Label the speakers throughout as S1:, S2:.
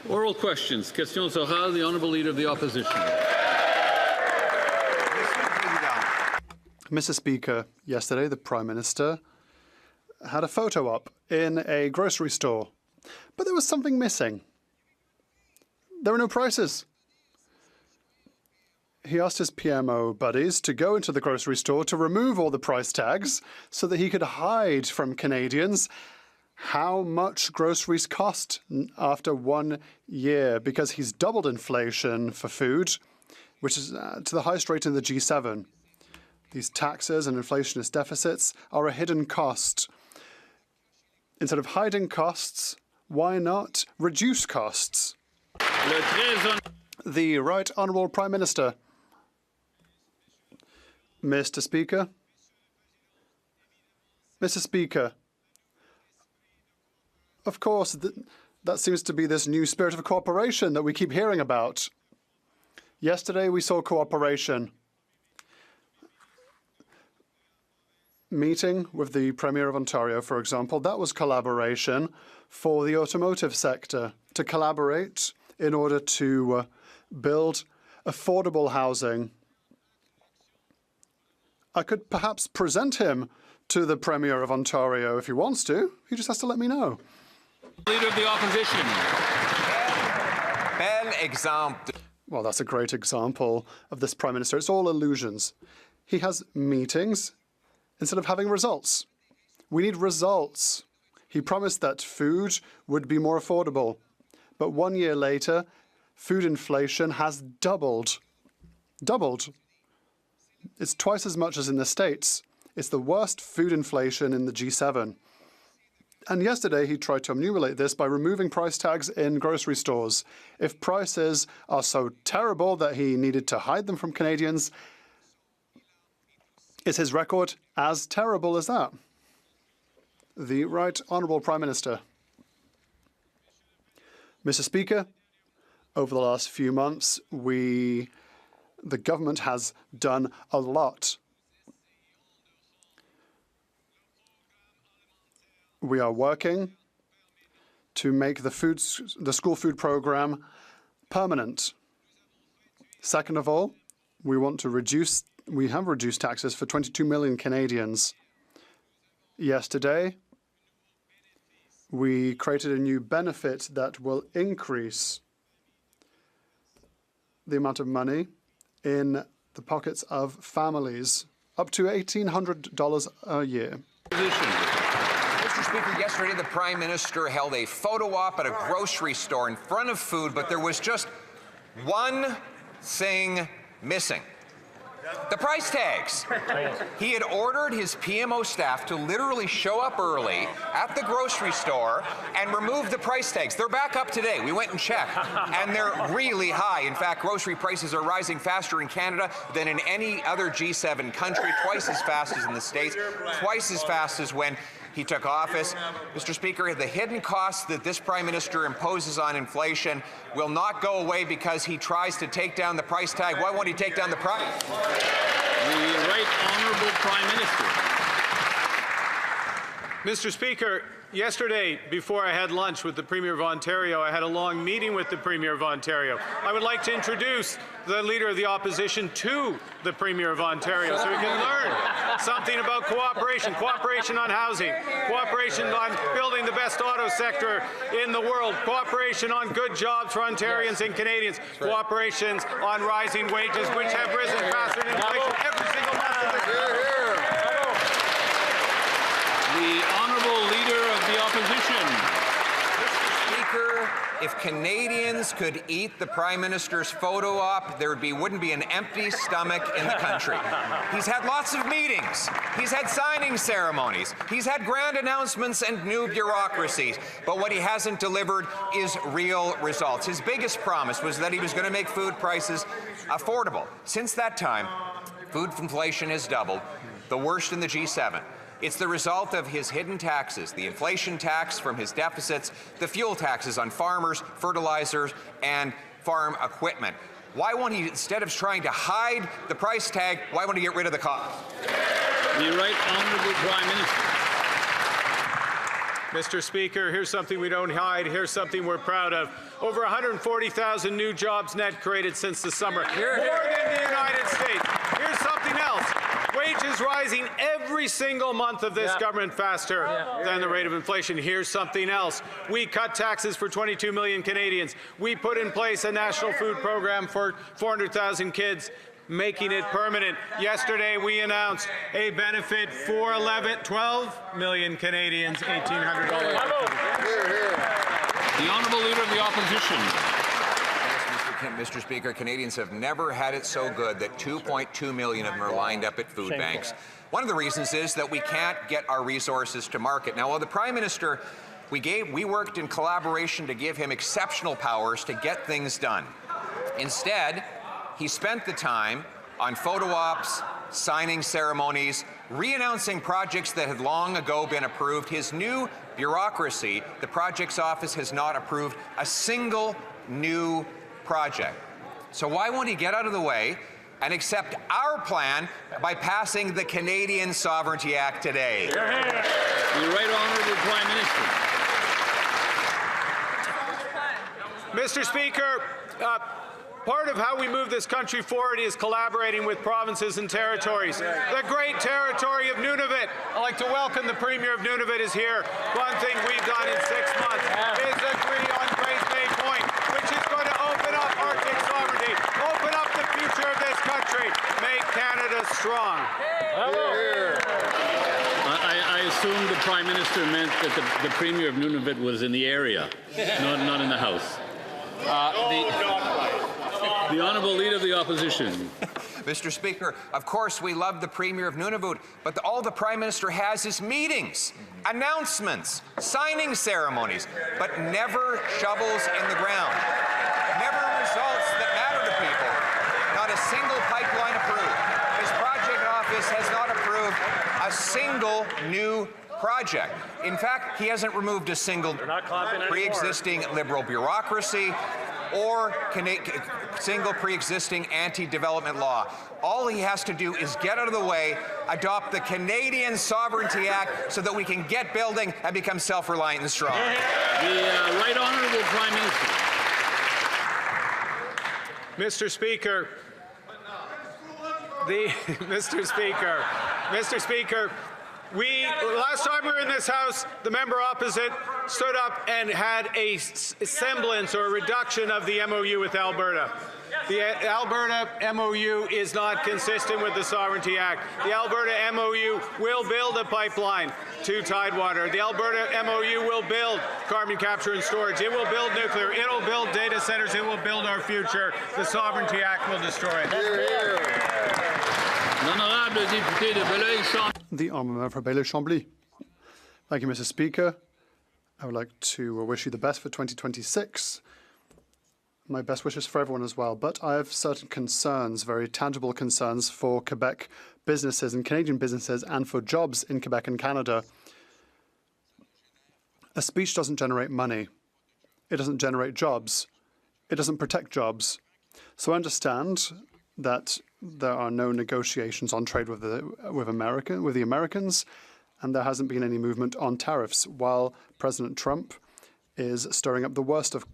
S1: Oral questions. Questions orales. The Honourable Leader of the Opposition.
S2: Mr. Speaker, yesterday the Prime Minister had a photo up in a grocery store, but there was something missing. There were no prices. He asked his PMO buddies to go into the grocery store to remove all the price tags so that he could hide from Canadians how much groceries cost after 1 year, because he's doubled inflation for food, which is to the highest rate in the G7. These taxes and inflationist deficits are a hidden cost. Instead of hiding costs, why not reduce costs? The Right Honourable Prime Minister. Mr. Speaker. Mr. Speaker. Of course, that seems to be this new spirit of cooperation that we keep hearing about. Yesterday we saw cooperation. Meeting with the Premier of Ontario, for example, that was collaboration for the automotive sector, to collaborate in order to build affordable housing. I could perhaps present him to the Premier of Ontario if he wants to. He just has to let me know.
S1: Leader of the Opposition.
S3: Bel exemple.
S2: Well, that's a great example of this Prime Minister. It's all illusions. He has meetings instead of having results. We need results. He promised that food would be more affordable. But 1 year later, food inflation has doubled. Doubled. It's twice as much as in the States. It's the worst food inflation in the G7. And yesterday he tried to emulate this by removing price tags in grocery stores. If prices are so terrible that he needed to hide them from Canadians, is his record as terrible as that? The Right Honourable Prime Minister. Mr. Speaker, over the last few months, the government has done a lot. We are working to make the school food program permanent. Second of all, we have reduced taxes for 22 million Canadians. Yesterday, we created a new benefit that will increase the amount of money in the pockets of families, up to $1,800 a year.
S3: Mr. Speaker, yesterday the Prime Minister held a photo op at a grocery store in front of food, but there was just one thing missing. The price tags. He had ordered his PMO staff to literally show up early at the grocery store and remove the price tags. They're back up today. We went and checked, and they're really high. In fact, grocery prices are rising faster in Canada than in any other G7 country, twice as fast as in the States, twice as fast as when he took office. Mr. Speaker, the hidden costs that this Prime Minister imposes on inflation will not go away because he tries to take down the price tag. Why won't he take down the price?
S1: The Right Honourable Prime Minister.
S4: Mr. Speaker, yesterday, before I had lunch with the Premier of Ontario, I had a long meeting with the Premier of Ontario. I would like to introduce the Leader of the Opposition to the Premier of Ontario so we can learn something about cooperation, cooperation on housing, cooperation on building the best auto sector in the world, cooperation on good jobs for Ontarians and Canadians, cooperation on rising wages, which have risen faster than inflation every single month of the year.
S1: The Honourable Leader of the Opposition.
S3: Mr. Speaker, if Canadians could eat the Prime Minister's photo op, there wouldn't be an empty stomach in the country. He's had lots of meetings. He's had signing ceremonies. He's had grand announcements and new bureaucracies. But what he hasn't delivered is real results. His biggest promise was that he was going to make food prices affordable. Since that time, food inflation has doubled, the worst in the G7. It's the result of his hidden taxes, the inflation tax from his deficits, the fuel taxes on farmers, fertilizers, and farm equipment. Why won't he, instead of trying to hide the price tag, why won't he get rid of the cost?
S1: The Right Honourable Prime Minister.
S4: Mr. Speaker, here's something we don't hide. Here's something we're proud of. Over 140,000 new jobs net created since the summer. More than the United States. Here's something else. Wages rising every single month of this government faster than the rate of inflation. Here's something else. We cut taxes for 22 million Canadians. We put in place a national food program for 400,000 kids, making it permanent. Yesterday, we announced a benefit for 12 million Canadians, $1,800.
S1: The Honourable Leader of the Opposition.
S3: Mr. Speaker, Canadians have never had it so good that 2.2 million of them are lined up at food banks. One of the reasons is that we can't get our resources to market. Now, while the Prime Minister, we worked in collaboration to give him exceptional powers to get things done. Instead, he spent the time on photo ops, signing ceremonies, re-announcing projects that had long ago been approved. His new bureaucracy, the project's office has not approved a single new project. So why won't he get out of the way and accept our plan by passing the Canadian Sovereignty Act today?
S1: The Right Honourable Prime Minister.
S4: Mr. Speaker, part of how we move this country forward is collaborating with provinces and territories. The great territory of Nunavut. I'd like to welcome the Premier of Nunavut is here. One thing we've done in 6 months is agree on Grace Bay Point, which is going to open up Arctic sovereignty, open up the future of this country, make Canada strong.
S1: I assume the Prime Minister meant that the Premier of Nunavut was in the area, not in the House. The Honourable Leader of the Opposition.
S3: Mr. Speaker, of course we love the Premier of Nunavut, but all the Prime Minister has is meetings, announcements, signing ceremonies, but never shovels in the ground. Never results that matter to people. Not a single pipeline approved. His project office has not approved a single new project. In fact, he hasn't removed a single pre-existing Liberal bureaucracy or single pre-existing anti-development law. All he has to do is get out of the way, adopt the Canadian Sovereignty Act so that we can get building and become self-reliant and strong.
S1: The Right Honourable Prime Minister.
S4: Mr. Speaker, Mr. Speaker, last time we were in this House, the member opposite stood up and had a semblance or a reduction of the MOU with Alberta. The Alberta MOU is not consistent with the Sovereignty Act. The Alberta MOU will build a pipeline to Tidewater. The Alberta MOU will build carbon capture and storage. It will build nuclear. It will build data centers. It will build our future. The Sovereignty Act will destroy it.
S2: The Honourable Member for Bailey-Chambly. Thank you, Mr. Speaker. I would like to wish you the best for 2026. My best wishes for everyone as well. But I have certain concerns, very tangible concerns for Quebec businesses and Canadian businesses and for jobs in Quebec and Canada. A speech doesn't generate money. It doesn't generate jobs. It doesn't protect jobs. So I understand that there are no negotiations on trade with the Americans, and there hasn't been any movement on tariffs, while President Trump is stirring up the worst of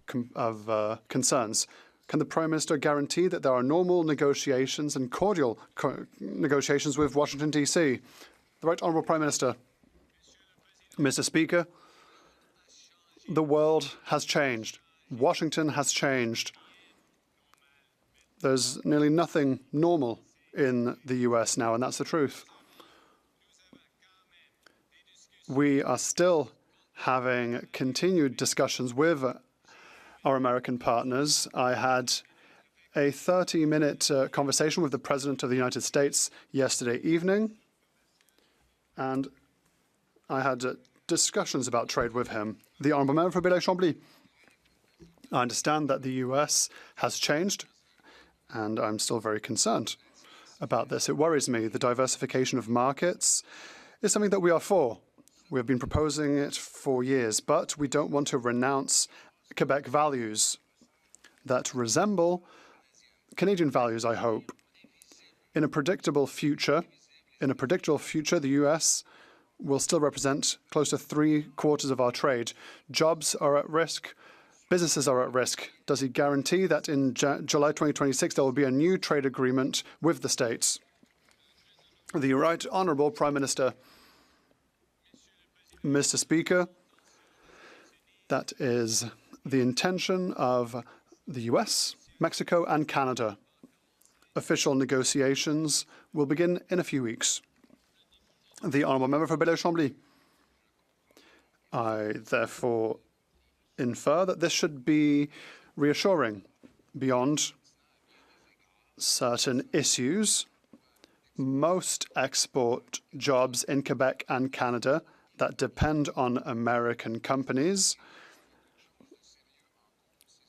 S2: concerns. Can the Prime Minister guarantee that there are normal negotiations and cordial negotiations with Washington, D.C.? The Right Honourable Prime Minister. Mr. Speaker, the world has changed. Washington has changed. There's nearly nothing normal in the US now, and that's the truth. We are still having continued discussions with our American partners. I had a 30-minute conversation with the President of the United States yesterday evening, and I had discussions about trade with him. The Honourable Member for Bailey-Chambly. I understand that the US has changed, and I'm still very concerned about this. It worries me. The diversification of markets is something that we are for. We have been proposing it for years, but we don't want to renounce Quebec values that resemble Canadian values, I hope. In a predictable future, the US will still represent close to 3/4 of our trade. Jobs are at risk. Businesses are at risk. Does he guarantee that in July 2026 there will be a new trade agreement with the States? The Right Honourable Prime Minister. Mr. Speaker, that is the intention of the US, Mexico and Canada. Official negotiations will begin in a few weeks. The Honourable Member for Belleuil-Chambly. I therefore infer that this should be reassuring. Beyond certain issues, most export jobs in Quebec and Canada that depend on American companies,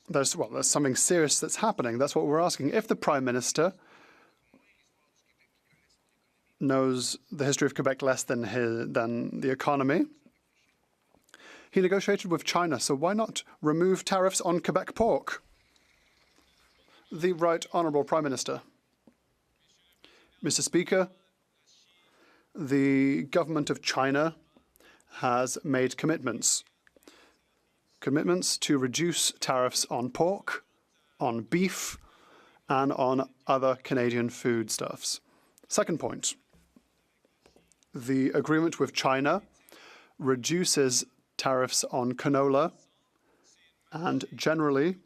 S2: there's something serious that's happening. That's what we're asking. If the Prime Minister knows the history of Quebec less than the economy, he negotiated with China, so why not remove tariffs on Quebec pork? The Right Honourable Prime Minister. Mr. Speaker, the government of China has made commitments to reduce tariffs on pork, on beef, and on other Canadian foodstuffs. Second point, the agreement with China reduces tariffs on canola, and generally,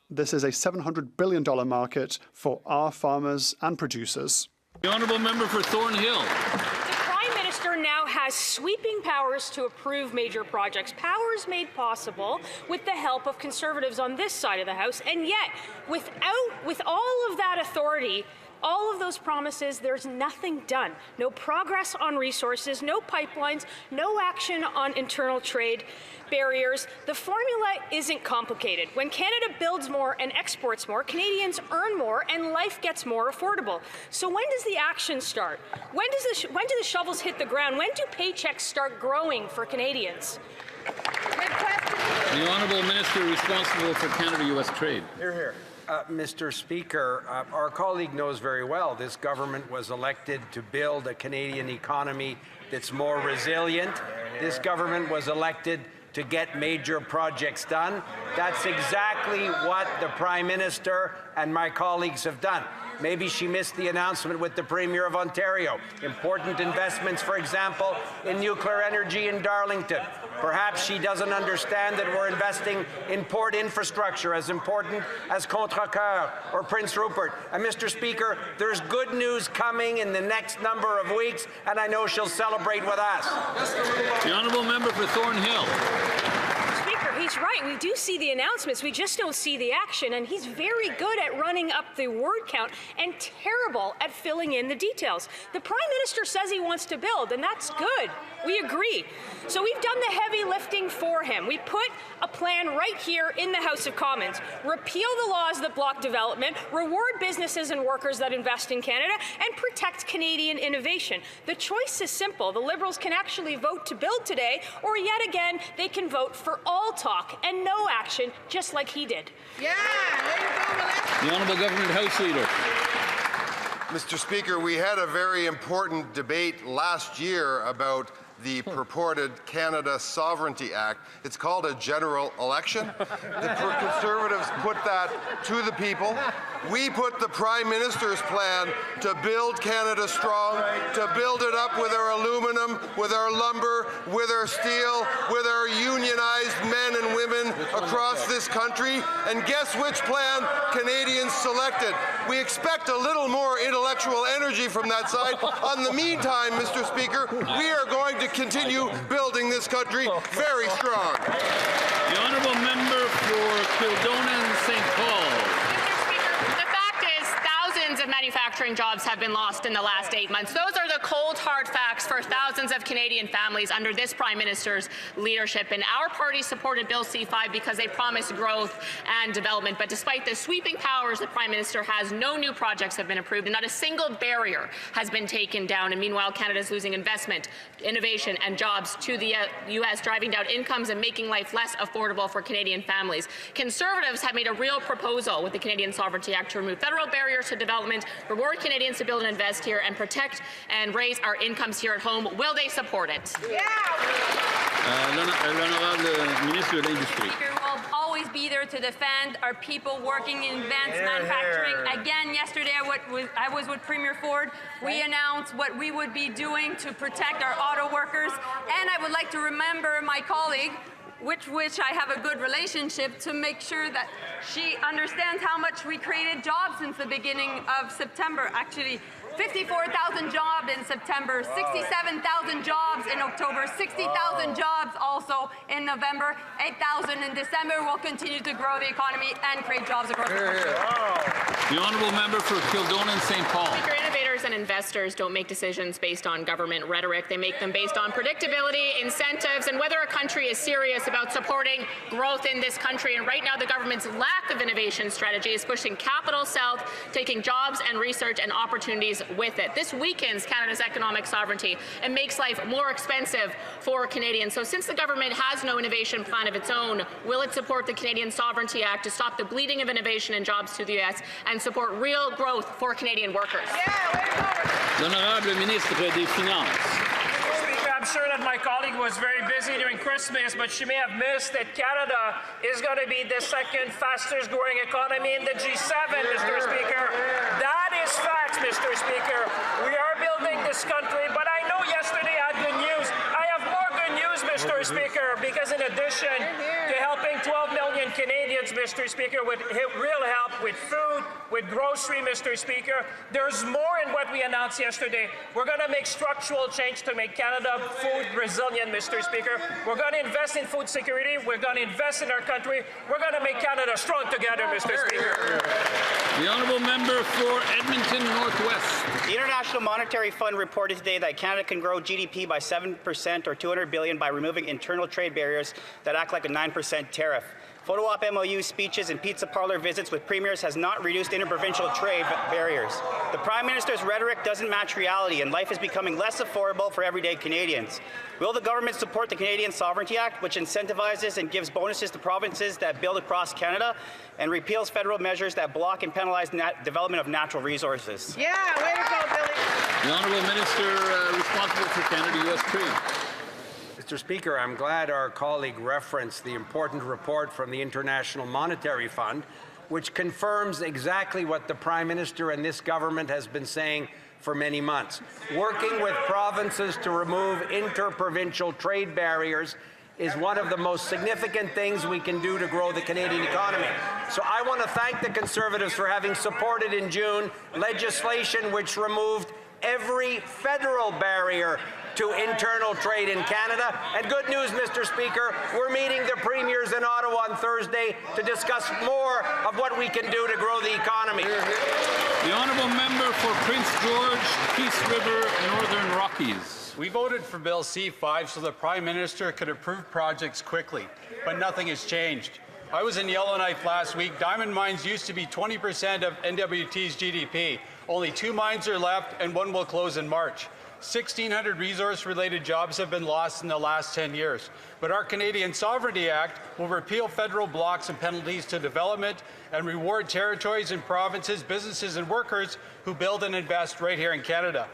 S2: this is a $700 billion market for our farmers and producers.
S1: The Honourable Member for Thornhill.
S5: The Prime Minister now has sweeping powers to approve major projects, powers made possible with the help of Conservatives on this side of the House, and yet, with all of that authority, all of those promises, there's nothing done. No progress on resources, no pipelines, no action on internal trade barriers. The formula isn't complicated. When Canada builds more and exports more, Canadians earn more and life gets more affordable. So when does the action start? When do the shovels hit the ground? When do paychecks start growing for Canadians?
S1: The Honourable Minister responsible for Canada-US trade.
S6: Hear, hear. Mr. Speaker, our colleague knows very well this government was elected to build a Canadian economy that's more resilient. This government was elected to get major projects done. That's exactly what the Prime Minister and my colleagues have done. Maybe she missed the announcement with the Premier of Ontario. Important investments, for example, in nuclear energy in Darlington. Perhaps she doesn't understand that we're investing in port infrastructure as important as Contrecoeur or Prince Rupert. And Mr. Speaker, there's good news coming in the next number of weeks, and I know she'll celebrate with us.
S1: The Honourable Member for Thornhill.
S5: He's right. We do see the announcements. We just don't see the action. And he's very good at running up the word count and terrible at filling in the details. The Prime Minister says he wants to build, and that's good. We agree. So we've done the heavy lifting for him. We put a plan right here in the House of Commons. Repeal the laws that block development, reward businesses and workers that invest in Canada, and protect Canadian innovation. The choice is simple. The Liberals can actually vote to build today, or yet again, they can vote for all talk and no action, just like he did.
S7: Yeah, there you go,
S1: The Honourable Government House Leader.
S8: Mr. Speaker, we had a very important debate last year about the purported Canada Sovereignty Act. It's called a general election. The Conservatives put that to the people. We put the Prime Minister's plan to build Canada strong, to build it up with our aluminum, with our lumber, with our steel, with our unionized men and women across this country. And guess which plan Canadians selected? We expect a little more intellectual energy from that side. In the meantime, Mr. Speaker, we are going to continue building this country very strong.
S1: The Honourable Member for Kildonan and St. Paul.
S9: Of manufacturing jobs have been lost in the last 8 months. Those are the cold, hard facts for thousands of Canadian families under this Prime Minister's leadership. And our party supported Bill C-5 because they promised growth and development. But despite the sweeping powers the Prime Minister has, no new projects have been approved and not a single barrier has been taken down. And meanwhile, Canada is losing investment, innovation and jobs to the U.S., driving down incomes and making life less affordable for Canadian families. Conservatives have made a real proposal with the Canadian Sovereignty Act to remove federal barriers to development, reward Canadians to build and invest here and protect and raise our incomes here at home. Will they support it?
S1: L'honorable ministre de l'Industrie.
S10: Speaker, we'll always be there to defend our people working in advanced manufacturing. Again, yesterday I was with Premier Ford. We announced what we would be doing to protect our auto workers. And I would like to remember my colleague, which I have a good relationship, to make sure that she understands how much we created jobs since the beginning of September. Actually, 54,000 jobs in September, 67,000 jobs in October, 60,000 jobs also in November, 8,000 in December. We'll continue to grow the economy and create jobs across the country.
S1: The honourable member for Kildonan St. Paul.
S9: Speaker, innovators and investors don't make decisions based on government rhetoric. They make them based on predictability, incentives, and whether a country is serious about supporting growth in this country. And right now, the government's lack of innovation strategy is pushing capital south, taking jobs and research and opportunities with it. This weakens Canada's economic sovereignty and makes life more expensive for Canadians. So since the government has no innovation plan of its own, will it support the Canadian Sovereignty Act to stop the bleeding of innovation and jobs to the U.S. and support real growth for Canadian workers?
S1: L'honorable ministre des Finances.
S11: I'm sure that my colleague was very busy during Christmas, but she may have missed that Canada is going to be the second fastest growing economy in the G7, Mr. Speaker. That is facts, Mr. Speaker. We are building this country, but I know yesterday I had good news. I have more good news, Mr. Speaker, because in addition to helping 12 million Canadians, Mr. Speaker, with real help with food, with grocery, Mr. Speaker, there's more in what we announced yesterday. We're going to make structural change to make Canada food resilient, Mr. Speaker. We're going to invest in food security. We're going to invest in our country. We're going to make Canada strong together, Mr. Speaker.
S1: The honourable member for Edmonton Northwest.
S12: The International Monetary Fund reported today that Canada can grow GDP by 7% or $200 billion by removing internal trade barriers that act like a 9% tariff. Photo op MOU speeches and pizza parlor visits with premiers has not reduced interprovincial trade barriers. The Prime Minister's rhetoric doesn't match reality, and life is becoming less affordable for everyday Canadians. Will the government support the Canadian Sovereignty Act, which incentivizes and gives bonuses to provinces that build across Canada, and repeals federal measures that block and penalize development of natural resources?
S7: Yeah, way to go, Billy.
S1: The honourable minister responsible for Canada-US trade.
S6: Mr. Speaker, I'm glad our colleague referenced the important report from the International Monetary Fund, which confirms exactly what the Prime Minister and this government has been saying for many months. Working with provinces to remove interprovincial trade barriers is one of the most significant things we can do to grow the Canadian economy. So I want to thank the Conservatives for having supported in June legislation which removed every federal barrier to internal trade in Canada. And good news, Mr. Speaker, we're meeting the premiers in Ottawa on Thursday to discuss more of what we can do to grow the economy.
S1: The honourable member for Prince George, Peace River, Northern Rockies.
S13: We voted for Bill C-5 so the Prime Minister could approve projects quickly, but nothing has changed. I was in Yellowknife last week. Diamond mines used to be 20% of NWT's GDP. Only 2 mines are left, and 1 will close in March. 1,600 resource-related jobs have been lost in the last 10 years. But our Canadian Sovereignty Act will repeal federal blocks and penalties to development and reward territories and provinces, businesses and workers who build and invest right here in Canada.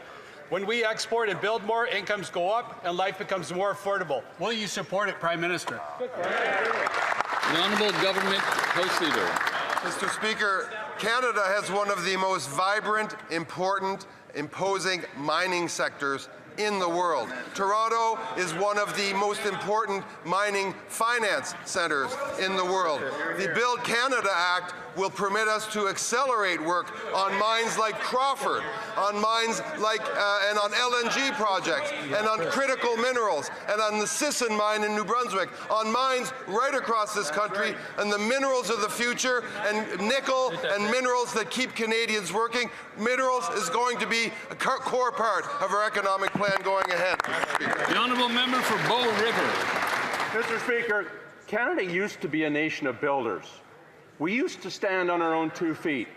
S13: When we export and build more, incomes go up and life becomes more affordable. Will you support it, Prime Minister?
S1: The Honourable Government House Leader.
S8: Mr. Speaker, Canada has one of the most vibrant, important, imposing mining sectors in the world. Toronto is one of the most important mining finance centers in the world. The Build Canada Act will permit us to accelerate work on mines like Crawford, on mines like and on LNG projects, and on critical minerals, and on the Sisson mine in New Brunswick, on mines right across this country, and the minerals of the future, and nickel and minerals that keep Canadians working. Minerals is going to be a core part of our economic plan going ahead.
S1: The honourable member for Bow River.
S14: Mr. Speaker, Canada used to be a nation of builders. We used to stand on our own 2 feet.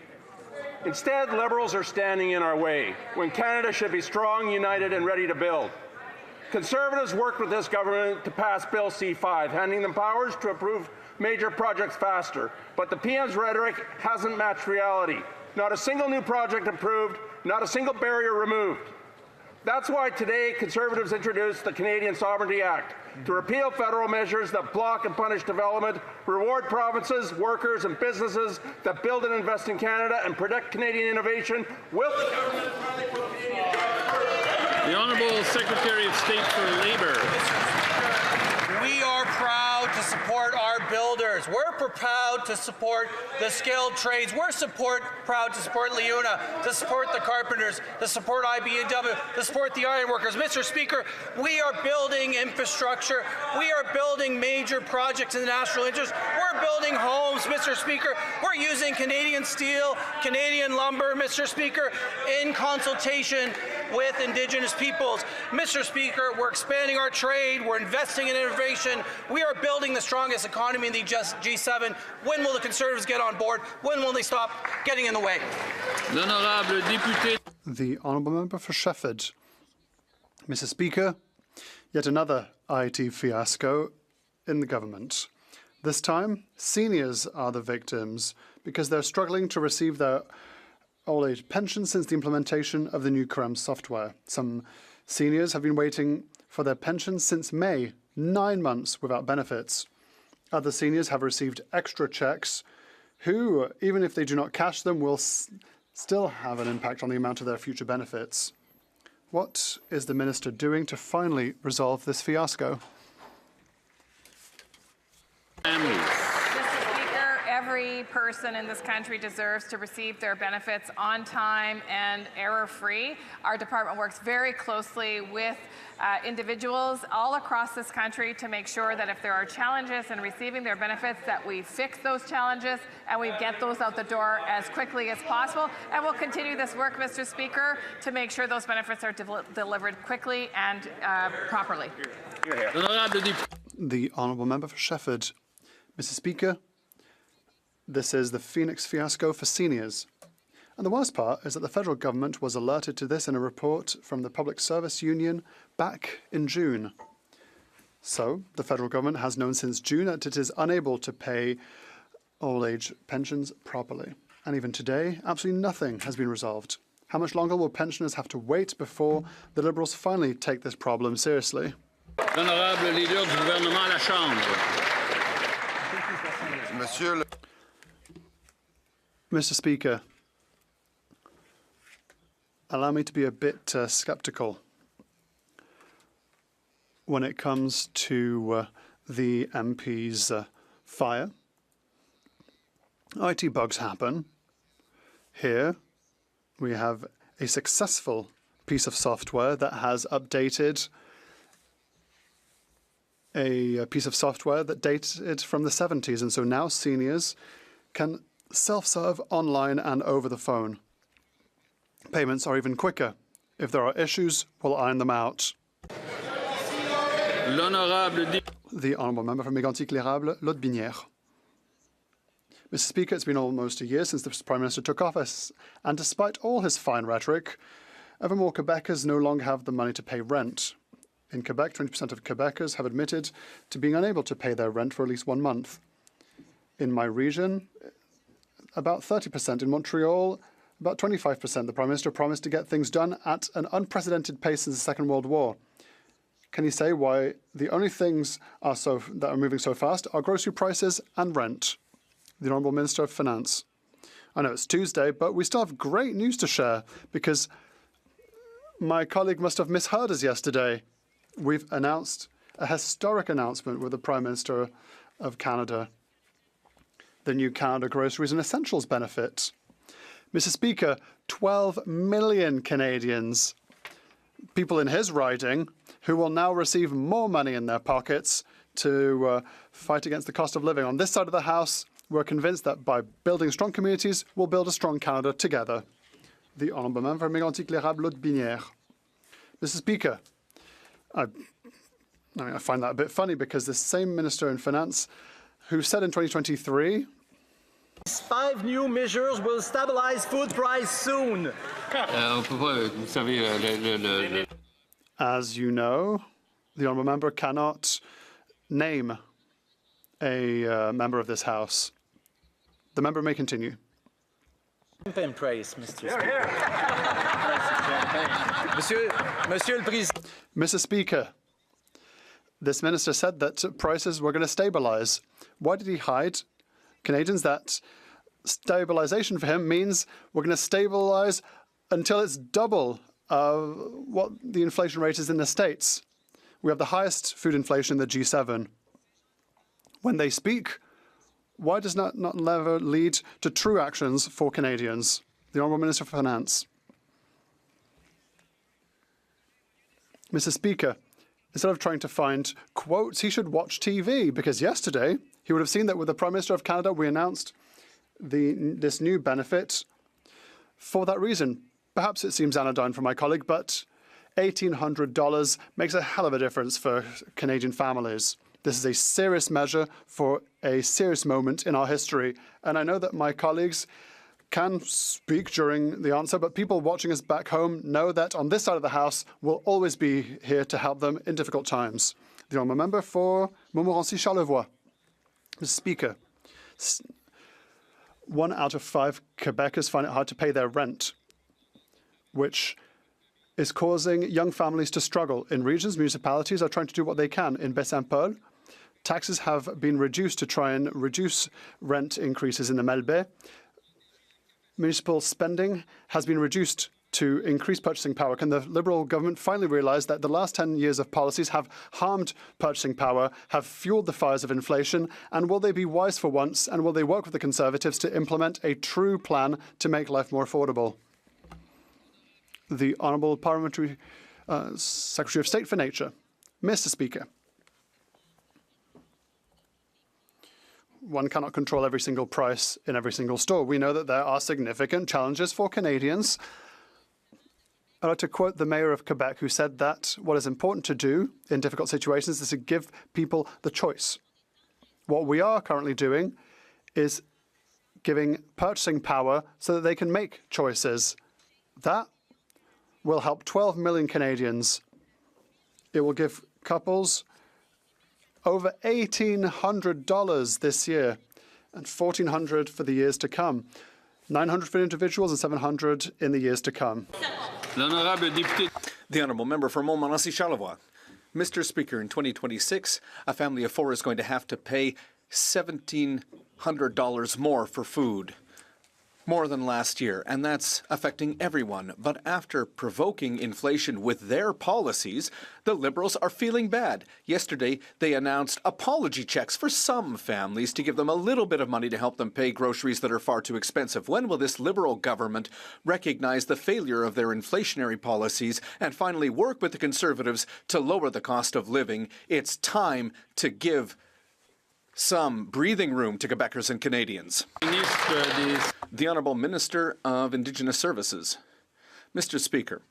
S14: Instead, Liberals are standing in our way, when Canada should be strong, united, and ready to build. Conservatives worked with this government to pass Bill C-5, handing them powers to approve major projects faster. But the PM's rhetoric hasn't matched reality. Not a single new project approved, not a single barrier removed. That's why today Conservatives introduced the Canadian Sovereignty Act to repeal federal measures that block and punish development, reward provinces, workers and businesses that build and invest in Canada, and protect Canadian innovation with
S1: The Honourable Secretary of State for Labour.
S15: We are proud to support our builders. We're proud to support the skilled trades. We're proud to support Leuna, to support the carpenters, to support IBEW, to support the iron workers. Mr. Speaker, we are building infrastructure. We are building major projects in the national interest. We're building homes, Mr. Speaker. We're using Canadian steel, Canadian lumber, Mr. Speaker, in consultation with Indigenous peoples. Mr. Speaker, we're expanding our trade. We're investing in innovation. We are building the strongest economy in the G7. When will the Conservatives get on board? When will they stop getting in the way?
S2: The Honourable Member for Shefford. Mr. Speaker, yet another IT fiasco in the government. This time, seniors are the victims because they're struggling to receive their old age pension since the implementation of the new CREM software. Some seniors have been waiting for their pensions since May, 9 months without benefits. Other seniors have received extra checks who, even if they do not cash them, will still have an impact on the amount of their future benefits. What is the Minister doing to finally resolve this fiasco?
S16: Every person in this country deserves to receive their benefits on time and error-free. Our department works very closely with individuals all across this country to make sure that if there are challenges in receiving their benefits, that we fix those challenges and we get those out the door as quickly as possible. And we'll continue this work, Mr. Speaker, to make sure those benefits are delivered quickly and properly.
S2: The Honourable Member for Shefford. Mr. Speaker, this is the Phoenix fiasco for seniors. And the worst part is that the federal government was alerted to this in a report from the Public Service Union back in June. So, the federal government has known since June that it is unable to pay old age pensions properly. And even today, absolutely nothing has been resolved. How much longer will pensioners have to wait before the Liberals finally take this problem seriously?
S1: L'honorable leader du gouvernement à la Chambre.
S2: Mr. Speaker, allow me to be a bit sceptical when it comes to the MP's fire. IT bugs happen. Here we have a successful piece of software that has updated a piece of software that dated from the 70s, and so now seniors can self-serve online and over the phone. Payments are even quicker. If there are issues, we'll iron them out. The Honourable Member for Mégantic-L'Érable, Lotbinière. Mr. Speaker, it's been almost a year since the Prime Minister took office, and despite all his fine rhetoric, ever more Quebecers no longer have the money to pay rent. In Quebec, 20% of Quebecers have admitted to being unable to pay their rent for at least 1 month. In my region, about 30%. In Montreal, about 25%. The Prime Minister promised to get things done at an unprecedented pace since the Second World War. Can you say why the only things that are moving so fast are grocery prices and rent? The Honourable Minister of Finance. I know it's Tuesday, but we still have great news to share because my colleague must have misheard us yesterday. We've announced a historic announcement with the Prime Minister of Canada, the new Canada Groceries and Essentials benefit. Mr. Speaker, 12 million Canadians, people in his riding, who will now receive more money in their pockets to fight against the cost of living. On this side of the House, we're convinced that by building strong communities, we'll build a strong Canada together. The Honourable Member for Mégantic-L'Érable, Lotbinière. Mr. Speaker, I find that a bit funny because the same Minister in Finance who said in 2023,
S17: 5 new measures will stabilize food price soon.
S2: As you know, the Honourable Member cannot name a member of this House. The member may continue.
S17: Champagne price, Mr. Speaker.
S2: Mr. Speaker, this minister said that prices were going to stabilize. Why did he hide Canadians that stabilization for him means we're going to stabilize until it's double what the inflation rate is in the States? We have the highest food inflation in the G7. When they speak, why does not never lead to true actions for Canadians? The Honourable Minister for Finance. Mr. Speaker, instead of trying to find quotes, he should watch TV, because yesterday he would have seen that with the Prime Minister of Canada, we announced this new benefit for that reason. Perhaps it seems anodyne for my colleague, but $1,800 makes a hell of a difference for Canadian families. This is a serious measure for a serious moment in our history. And I know that my colleagues can speak during the answer, but people watching us back home know that on this side of the House, we'll always be here to help them in difficult times. The Honourable Member for Montmorency-Charlevoix. Mr. Speaker, 1 out of 5 Quebecers find it hard to pay their rent, which is causing young families to struggle. In regions, municipalities are trying to do what they can. In Baie-Saint-Paul, taxes have been reduced to try and reduce rent increases in the Malbaie. Municipal spending has been reduced to increase purchasing power. Can the Liberal government finally realise that the last 10 years of policies have harmed purchasing power, have fuelled the fires of inflation, and will they be wise for once, and will they work with the Conservatives to implement a true plan to make life more affordable? The Honourable Parliamentary Secretary of State for Nature. Mr. Speaker, one cannot control every single price in every single store. We know that there are significant challenges for Canadians. I'd like to quote the Mayor of Quebec, who said that what is important to do in difficult situations is to give people the choice. What we are currently doing is giving purchasing power so that they can make choices. That will help 12 million Canadians. It will give couples over $1,800 this year and $1,400 for the years to come. 900 for individuals and 700 in the years to come.
S18: The Honourable Member for Montmorency-Charlevoix. Mr. Speaker, in 2026, a family of 4 is going to have to pay $1,700 more for food. More than last year, and that's affecting everyone. But after provoking inflation with their policies, the Liberals are feeling bad. Yesterday, they announced apology checks for some families to give them a little bit of money to help them pay groceries that are far too expensive. When will this Liberal government recognize the failure of their inflationary policies and finally work with the Conservatives to lower the cost of living? It's time to give some breathing room to Quebecers and Canadians. The Honourable Minister of Indigenous Services. Mr. Speaker,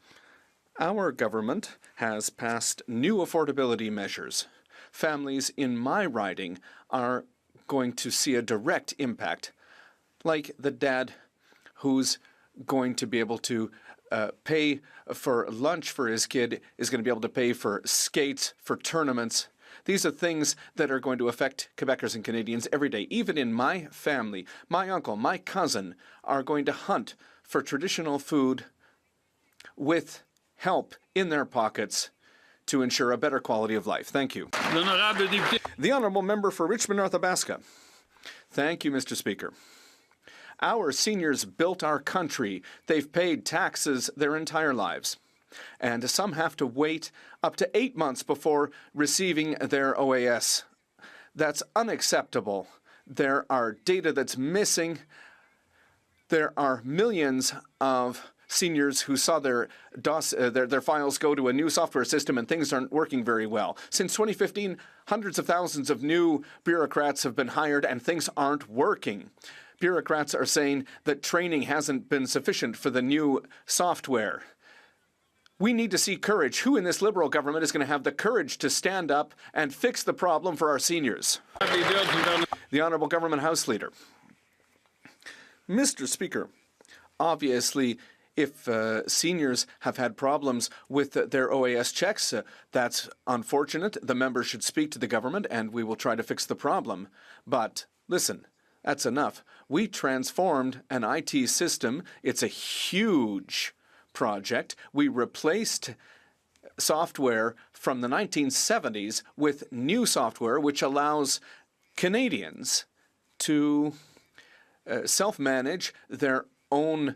S18: our government has passed new affordability measures. Families in my riding are going to see a direct impact, like the dad who's going to be able to pay for lunch for his kid is going to be able to pay for skates, for tournaments. These are things that are going to affect Quebecers and Canadians every day. Even in my family, my uncle, my cousin are going to hunt for traditional food with help in their pockets to ensure a better quality of life. Thank you. The Honourable Member for Richmond North Athabasca. Thank you, Mr. Speaker. Our seniors built our country. They've paid taxes their entire lives. And some have to wait up to 8 months before receiving their OAS. That's unacceptable. There are data that's missing. There are millions of seniors who saw their files go to a new software system and things aren't working very well. Since 2015, hundreds of thousands of new bureaucrats have been hired and things aren't working. Bureaucrats are saying that training hasn't been sufficient for the new software. We need to see courage. Who in this Liberal government is going to have the courage to stand up and fix the problem for our seniors? The Honourable Government House Leader. Mr. Speaker, obviously, if seniors have had problems with their OAS checks, that's unfortunate. The member should speak to the government and we will try to fix the problem. But listen, That's enough. We transformed an IT system. It's a huge project. We replaced software from the 1970s with new software which allows Canadians to self-manage their own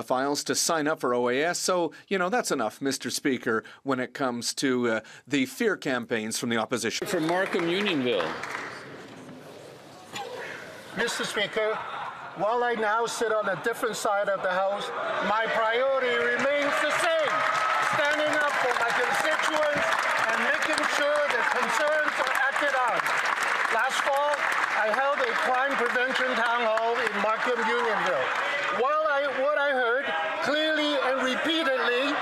S18: files, to sign up for OAS. So, that's enough, Mr. Speaker, when it comes to the fear campaigns from the opposition.
S1: From Markham, Unionville.
S19: Mr. Speaker, while I now sit on a different side of the House, my priority remains the same, standing up for my constituents and making sure that concerns are acted on. Last fall, I held a crime prevention town hall in Markham, Unionville. What I heard clearly and repeatedly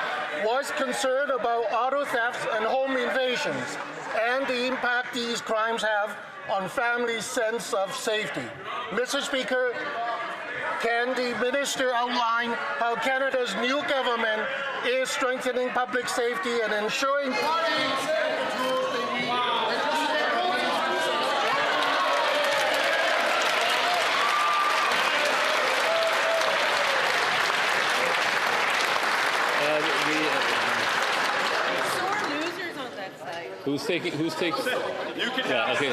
S19: was concern about auto thefts and home invasions and the impact these crimes have on families' sense of safety. Mr. Speaker, can the minister outline how Canada's new government is strengthening public safety and ensuring
S1: Who's taking? You can. Yeah. Okay.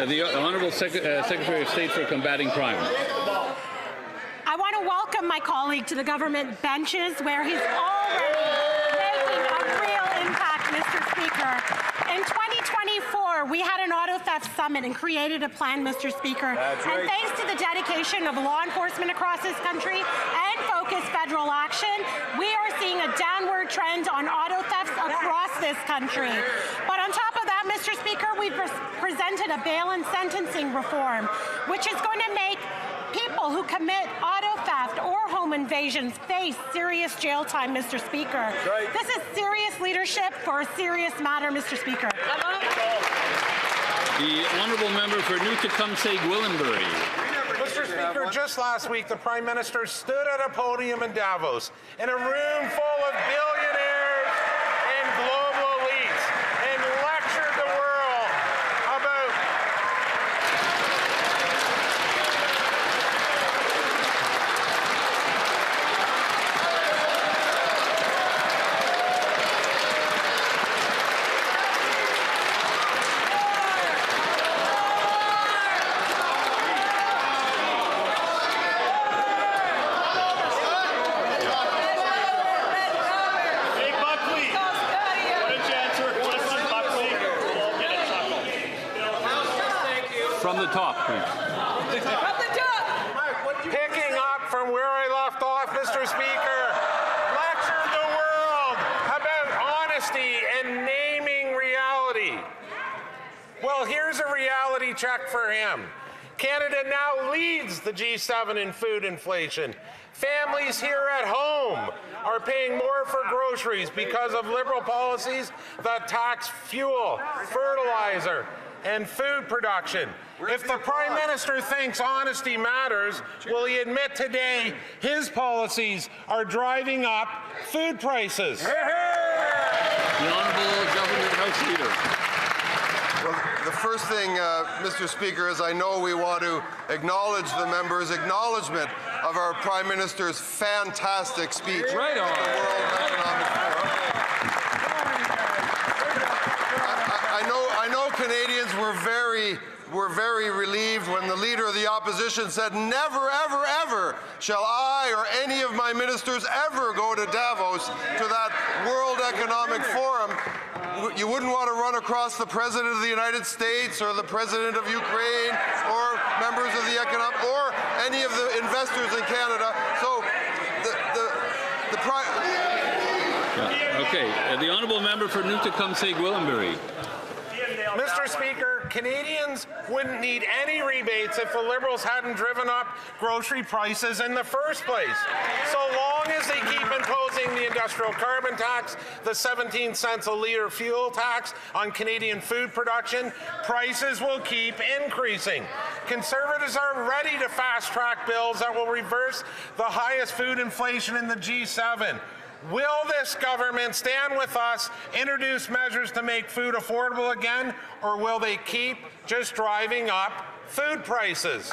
S1: The Honourable Secretary of State for Combating Crime.
S20: I want to welcome my colleague to the government benches, where he's already making a real impact, Mr. Speaker. In 2024, we had an auto theft summit and created a plan, Mr. Speaker.
S6: That's right.
S20: And thanks to the dedication of law enforcement across this country and focused federal action, we are seeing a downward trend on auto thefts across this country. But on top of that, Mr. Speaker, we've presented a bail and sentencing reform, which is going to make people who commit auto theft or home invasions face serious jail time, Mr. Speaker. Right. This is serious leadership for a serious matter, Mr. Speaker.
S1: The Honourable Member for Newtecumseh-Gwillimbury.
S21: Mr. Speaker, just last week, the Prime Minister stood at a podium in Davos in a room full of billionaires and global elites and lectured the world about
S1: From the top, please.
S21: Picking up from where I left off, Mr. Speaker, lectured the world about honesty and naming reality. Well, here's a reality check for him. Canada now leads the G7 in food inflation. Families here at home are paying more for groceries because of Liberal policies that tax fuel, fertilizer, and food production. If the Prime Minister thinks honesty matters, will he admit today his policies are driving up food prices?
S1: The Honourable Government House Leader.
S8: Well, the first thing, Mr. Speaker, is I know we want to acknowledge the member's acknowledgement of our Prime Minister's fantastic speech
S1: right on.
S8: at the World Economic Forum. I know Canadians were very relieved when the Leader of the Opposition said, never, ever, ever shall I or any of my ministers ever go to Davos to that World Economic Forum. You wouldn't want to run across the President of the United States or the President of Ukraine or members of the economic or any of the investors in Canada. So the Prime...
S1: Okay, the Honourable Member for Newtecumseh-Gwillimbury.
S21: Mr. Speaker, Canadians wouldn't need any rebates if the Liberals hadn't driven up grocery prices in the first place. So long as they keep imposing the industrial carbon tax, the 17 cents a litre fuel tax on Canadian food production, prices will keep increasing. Conservatives are ready to fast-track bills that will reverse the highest food inflation in the G7. Will this government stand with us, introduce measures to make food affordable again, or will they keep just driving up food prices.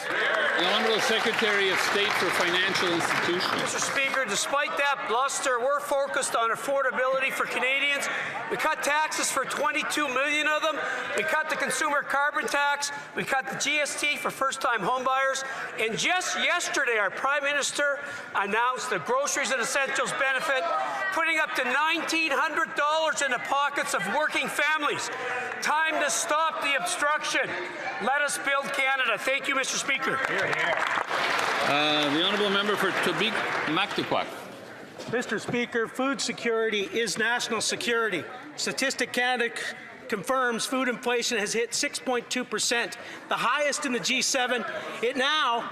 S1: The Honourable Secretary of State for Financial Institutions.
S3: Mr. Speaker, despite that bluster, we're focused on affordability for Canadians. We cut taxes for 22 million of them. We cut the consumer carbon tax. We cut the GST for first-time homebuyers. And just yesterday, our Prime Minister announced the groceries and essentials benefit, putting up to $1,900 in the pockets of working families. Time to stop the obstruction. Let us build Canada. Thank you, Mr. Speaker.
S1: The Honourable Member for Quebec-Mactaquac.
S22: Mr. Speaker, food security is national security. Statistic Canada confirms food inflation has hit 6.2%, the highest in the G7. It now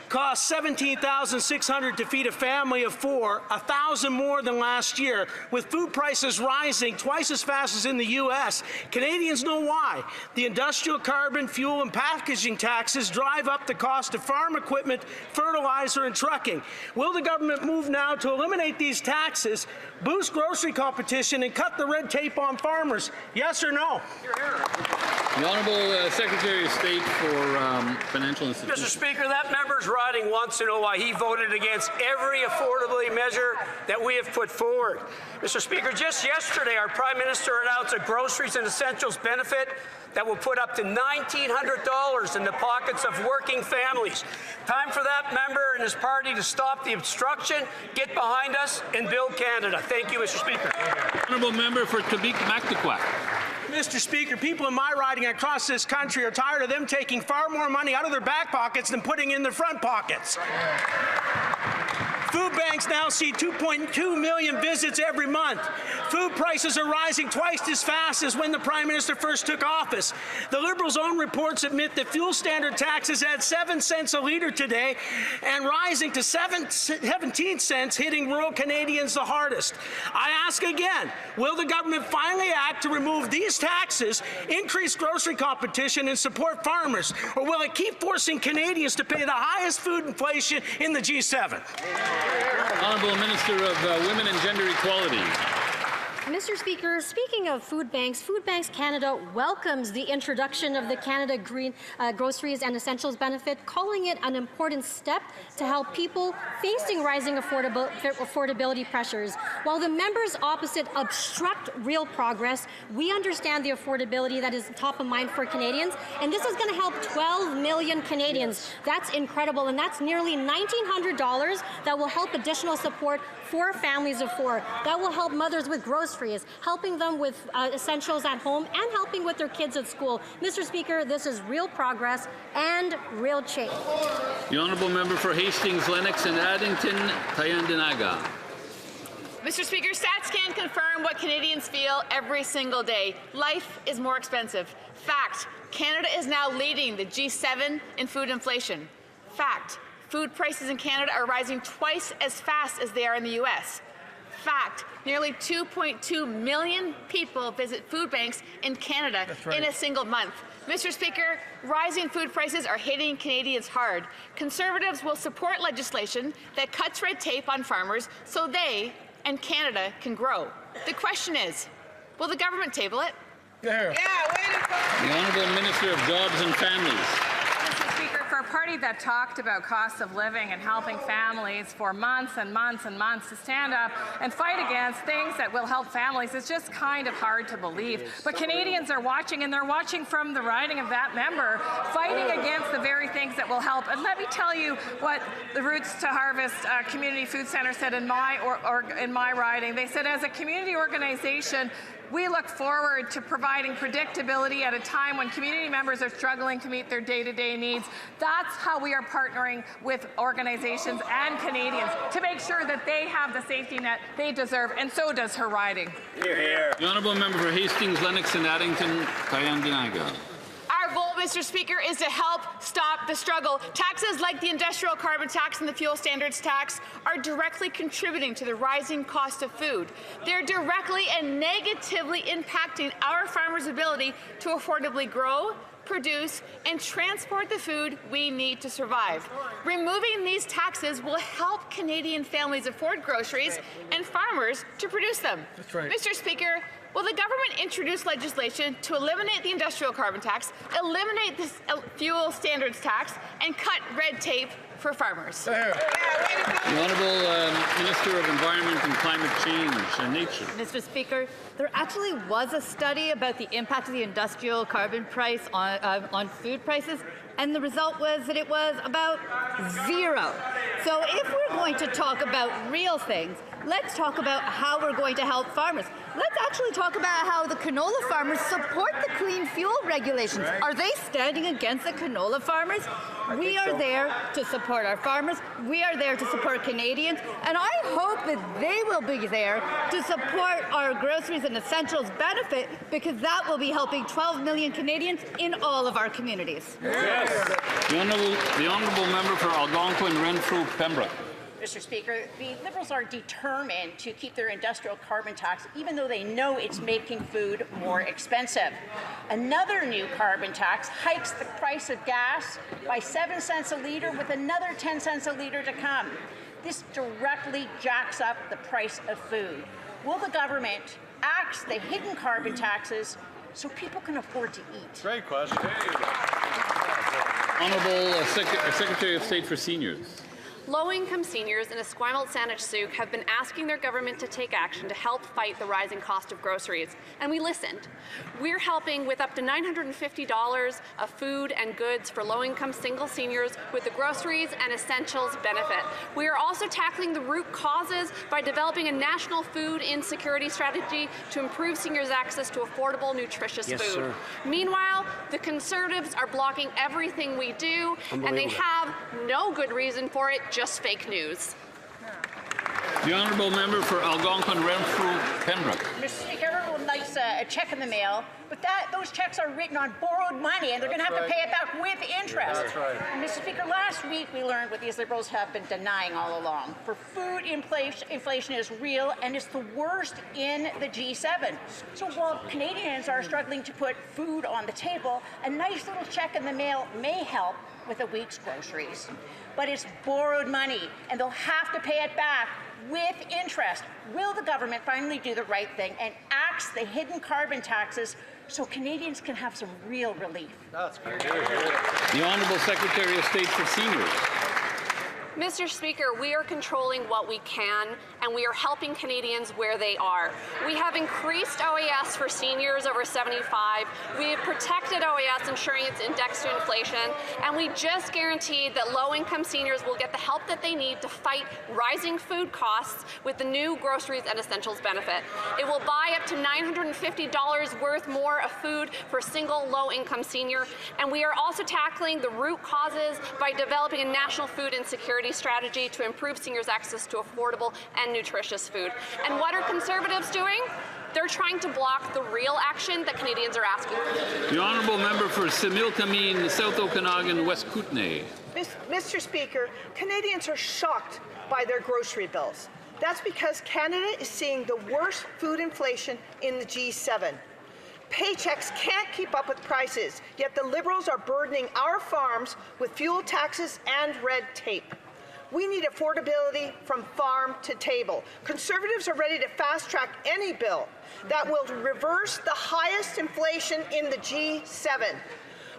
S22: costs $17,600 to feed a family of 4, $1,000 more than last year. With food prices rising twice as fast as in the U.S., Canadians know why. The industrial carbon, fuel, and packaging taxes drive up the cost of farm equipment, fertilizer, and trucking. Will the government move now to eliminate these taxes, boost grocery competition, and cut the red tape on farmers? Yes or no?
S1: The Honourable Secretary of State for Financial Institutions.
S3: Mr. Speaker, that member's riding wants to know why he voted against every affordability measure that we have put forward. Mr. Speaker, just yesterday, our Prime Minister announced a groceries and essentials benefit that will put up to $1,900 in the pockets of working families. Time for that member and his party to stop the obstruction, get behind us, and build Canada. Thank you, Mr. Speaker.
S1: Honourable Member for Quebec-Mactaquac.
S22: Mr. Speaker, people in my riding across this country are tired of them taking far more money out of their back pockets than putting in their front pockets. Food banks now see 2.2 million visits every month. Food prices are rising twice as fast as when the Prime Minister first took office. The Liberals' own reports admit that fuel standard taxes add 7 cents a litre today and rising to 17 cents, hitting rural Canadians the hardest. I ask again, will the government finally act to remove these taxes, increase grocery competition, and support farmers, or will it keep forcing Canadians to pay the highest food inflation in the G7?
S1: Honourable Minister of Women and Gender Equality.
S23: Mr. Speaker, speaking of Food Banks Canada welcomes the introduction of the Canada Green Groceries and Essentials benefit, calling it an important step to help people facing rising affordability pressures. While the members opposite obstruct real progress, we understand the affordability that is top of mind for Canadians, and this is going to help 12 million Canadians. That's incredible, and that's nearly $1,900 that will help additional support for families of 4. That will help mothers with groceries, helping them with essentials at home, and helping with their kids at school. Mr. Speaker, this is real progress and real change.
S1: The Honourable Member for Hastings, Lennox and Addington, Tyendinaga.
S9: Mr. Speaker, stats can confirm what Canadians feel every single day. Life is more expensive. Fact, Canada is now leading the G7 in food inflation. Fact, food prices in Canada are rising twice as fast as they are in the U.S. Fact, nearly 2.2 million people visit food banks in Canada in a single month. Mr. Speaker, rising food prices are hitting Canadians hard. Conservatives will support legislation that cuts red tape on farmers so they and Canada can grow. The question is, will the government table it?
S1: The Honourable Minister of Jobs and Families.
S16: Speaker, for a party that talked about cost of living and helping families for months and months and months to stand up and fight against things that will help families, it's just kind of hard to believe. But Canadians are watching, and they're watching from the riding of that member, fighting against the very things that will help. And let me tell you what the Roots to Harvest Community Food Centre said in my riding. They said, as a community organization, we look forward to providing predictability at a time when community members are struggling to meet their day-to-day needs. That's how we are partnering with organizations and Canadians to make sure that they have the safety net they deserve, and so does her riding.
S1: The Honourable Member for Hastings, Lennox and Addington, Tyendinaga.
S9: Our goal, Mr. Speaker, is to help stop the struggle. Taxes like the industrial carbon tax and the fuel standards tax are directly contributing to the rising cost of food. They're directly and negatively impacting our farmers' ability to affordably grow, produce, and transport the food we need to survive. Removing these taxes will help Canadian families afford groceries and farmers to produce them. Mr. Speaker, Well, the government introduced legislation to eliminate the industrial carbon tax, eliminate the fuel standards tax, and cut red tape for farmers.
S1: The Honourable Minister of Environment and Climate Change and Nature.
S4: Mr. Speaker, there actually was a study about the impact of the industrial carbon price on food prices, and the result was that it was about 0. So if we're going to talk about real things, let's talk about how we're going to help farmers. Let's actually talk about how the canola farmers support the clean fuel regulations. Are they standing against the canola farmers? We are there to support our farmers. We are there to support Canadians. And I hope that they will be there to support our groceries and essentials benefit, because that will be helping 12 million Canadians in all of our communities.
S1: Yes. The Honourable Member for Algonquin, Renfrew, Pembroke.
S5: Mr. Speaker, the Liberals are determined to keep their industrial carbon tax, even though they know it's making food more expensive. Another new carbon tax hikes the price of gas by 7 cents a litre, with another 10 cents a litre to come. This directly jacks up the price of food. Will the government axe the hidden carbon taxes so people can afford to eat?
S13: Great question.
S1: Honourable Secretary of State for Seniors.
S9: Low-income seniors in Esquimalt-Saanich-Sooke have been asking their government to take action to help fight the rising cost of groceries, and we listened. We're helping with up to $950 of food and goods for low-income single seniors with the groceries and essentials benefit. We are also tackling the root causes by developing a national food insecurity strategy to improve seniors' access to affordable, nutritious food.
S3: Sir.
S9: Meanwhile, the Conservatives are blocking everything we do, and they have no good reason for it, just fake news.
S1: The Honourable Member for Algonquin, Renfrew, Pembroke.
S5: Mr. Speaker, everyone likes a check in the mail, but those checks are written on borrowed money, and they're going to have to pay it back with interest.
S21: That's right.
S5: And Mr. Speaker, last week we learned what these Liberals have been denying all along. For food inflation is real, and it's the worst in the G7. So while Canadians are struggling to put food on the table, a nice little check in the mail may help with a week's groceries. But it's borrowed money, and they'll have to pay it back with interest. Will the government finally do the right thing and axe the hidden carbon taxes so Canadians can have some real relief?
S21: That's great.
S1: The Honourable Secretary of State for Seniors.
S9: Mr. Speaker, we are controlling what we can, and we are helping Canadians where they are. We have increased OAS for seniors over 75. We have protected OAS, ensuring it's indexed to inflation, and we just guaranteed that low-income seniors will get the help that they need to fight rising food costs with the new groceries and essentials benefit. It will buy up to $950 worth more of food for a single low-income senior, and we are also tackling the root causes by developing a national food insecurity strategy to improve seniors' access to affordable and nutritious food. And what are Conservatives doing? They're trying to block the real action that Canadians are asking for.
S1: The Honourable Member for Similkameen, South Okanagan, West Kootenay.
S7: Mr. Speaker, Canadians are shocked by their grocery bills. That's because Canada is seeing the worst food inflation in the G7. Paychecks can't keep up with prices, yet the Liberals are burdening our farms with fuel taxes and red tape. We need affordability from farm to table. Conservatives are ready to fast-track any bill that will reverse the highest inflation in the G7.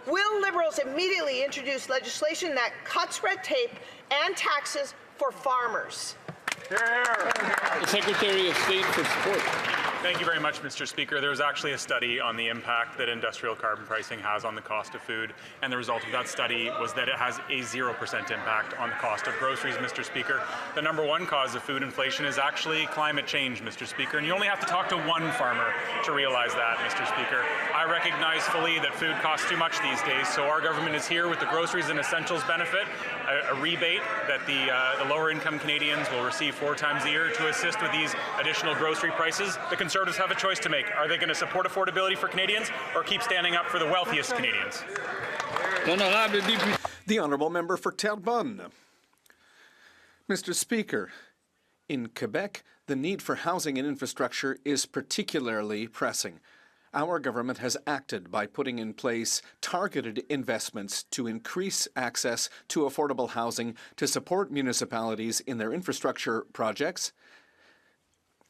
S7: Will Liberals immediately introduce legislation that cuts red tape and taxes for farmers?
S1: The Secretary of State for Sport.
S10: Thank you very much, Mr. Speaker. There was actually a study on the impact that industrial carbon pricing has on the cost of food, and the result of that study was that it has a 0% impact on the cost of groceries, Mr. Speaker. The #1 cause of food inflation is actually climate change, Mr. Speaker, and you only have to talk to one farmer to realize that, Mr. Speaker. I recognize fully that food costs too much these days, so our government is here with the groceries and essentials benefit, a rebate that the lower-income Canadians will receive 4 times a year to assist with these additional grocery prices. The Conservatives have a choice to make. Are they going to support affordability for Canadians or keep standing up for the wealthiest Canadians?
S18: The Honourable Member for Terrebonne. Mr. Speaker, in Quebec, the need for housing and infrastructure is particularly pressing. Our government has acted by putting in place targeted investments to increase access to affordable housing, to support municipalities in their infrastructure projects,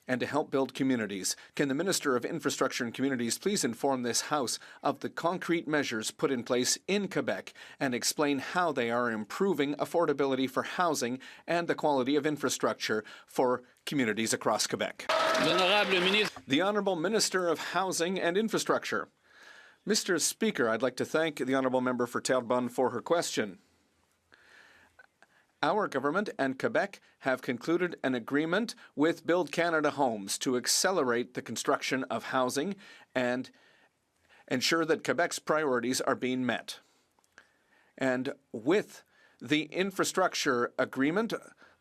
S18: and to help build communities. Can the Minister of Infrastructure and Communities please inform this House of the concrete measures put in place in Quebec and explain how they are improving affordability for housing and the quality of infrastructure for communities across Quebec? The Honourable Minister of Housing and Infrastructure. Mr. Speaker, I'd like to thank the Honourable Member for Terrebonne for her question. Our government and Quebec have concluded an agreement with Build Canada Homes to accelerate the construction of housing and ensure that Quebec's priorities are being met. And with the infrastructure agreement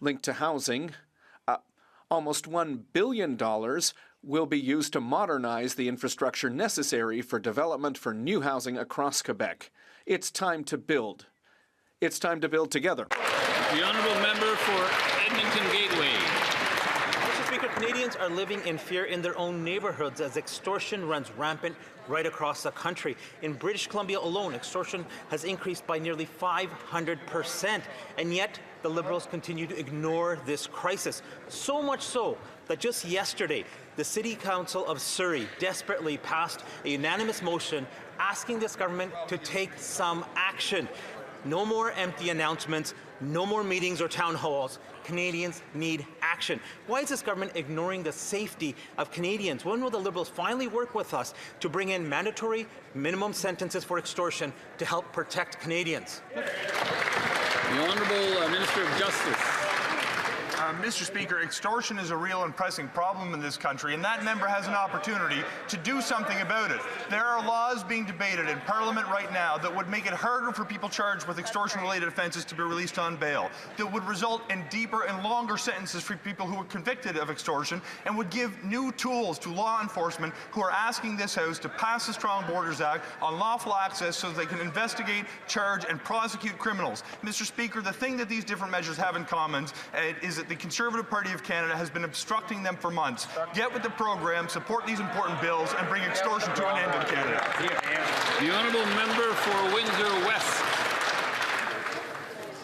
S18: linked to housing, almost $1 billion will be used to modernize the infrastructure necessary for development for new housing across Quebec. It's time to build. It's time to build together.
S1: The Honourable Member for Edmonton Gateway.
S11: Mr. Speaker, Canadians are living in fear in their own neighbourhoods as extortion runs rampant right across the country. In British Columbia alone, extortion has increased by nearly 500%, and yet the Liberals continue to ignore this crisis. So much so that just yesterday, the City Council of Surrey desperately passed a unanimous motion asking this government to take some action. No more empty announcements, no more meetings or town halls. Canadians need action. Why is this government ignoring the safety of Canadians? When will the Liberals finally work with us to bring in mandatory minimum sentences for extortion to help protect Canadians?
S1: The Honourable Minister of Justice.
S12: Mr. Speaker, extortion is a real and pressing problem in this country, and that member has an opportunity to do something about it. There are laws being debated in Parliament right now that would make it harder for people charged with extortion-related offences to be released on bail, that would result in deeper and longer sentences for people who are convicted of extortion, and would give new tools to law enforcement who are asking this House to pass the Strong Borders Act on lawful access so that they can investigate, charge, and prosecute criminals. Mr. Speaker, the thing that these different measures have in common is that the Conservative Party of Canada has been obstructing them for months. Get with the program, support these important bills, and bring extortion to an end in Canada.
S1: The Honourable Member for Windsor West.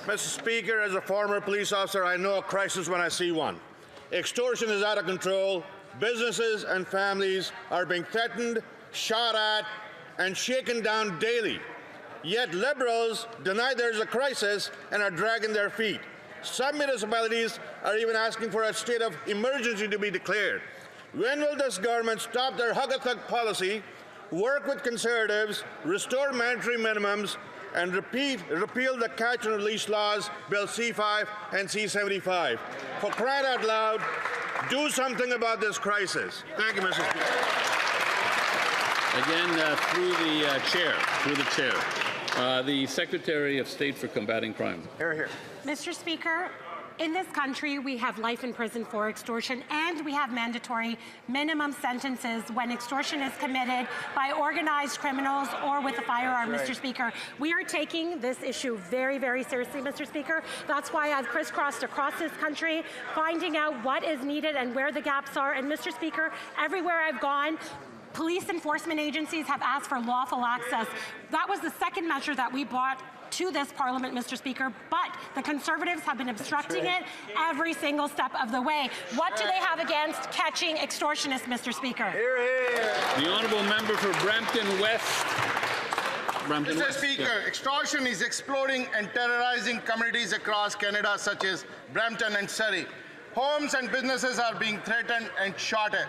S14: Mr. Speaker, as a former police officer, I know a crisis when I see one. Extortion is out of control. Businesses and families are being threatened, shot at, and shaken down daily. Yet Liberals deny there is a crisis and are dragging their feet. Some municipalities are even asking for a state of emergency to be declared. When will this government stop their hug-a-thug policy, work with Conservatives, restore mandatory minimums, and repeal the catch-and-release laws, Bill C5 and C75? For crying out loud, do something about this crisis. Thank you, Mr. Speaker.
S1: Again, through the chair. The Secretary of State for Combating Crime.
S22: Here.
S20: Mr. Speaker, in this country, we have life in prison for extortion, and we have mandatory minimum sentences when extortion is committed by organized criminals or with a firearm, Mr. Speaker. We are taking this issue very, very seriously, Mr. Speaker. That's why I've crisscrossed across this country, finding out what is needed and where the gaps are. And, Mr. Speaker, everywhere I've gone, police enforcement agencies have asked for lawful access. That was the second measure that we brought to this Parliament, Mr. Speaker, but the Conservatives have been obstructing it every single step of the way. What do they have against catching extortionists, Mr. Speaker?
S1: The Honourable Member for Brampton West.
S24: Mr. Speaker, extortion is exploding and terrorizing communities across Canada, such as Brampton and Surrey. Homes and businesses are being threatened and shot at.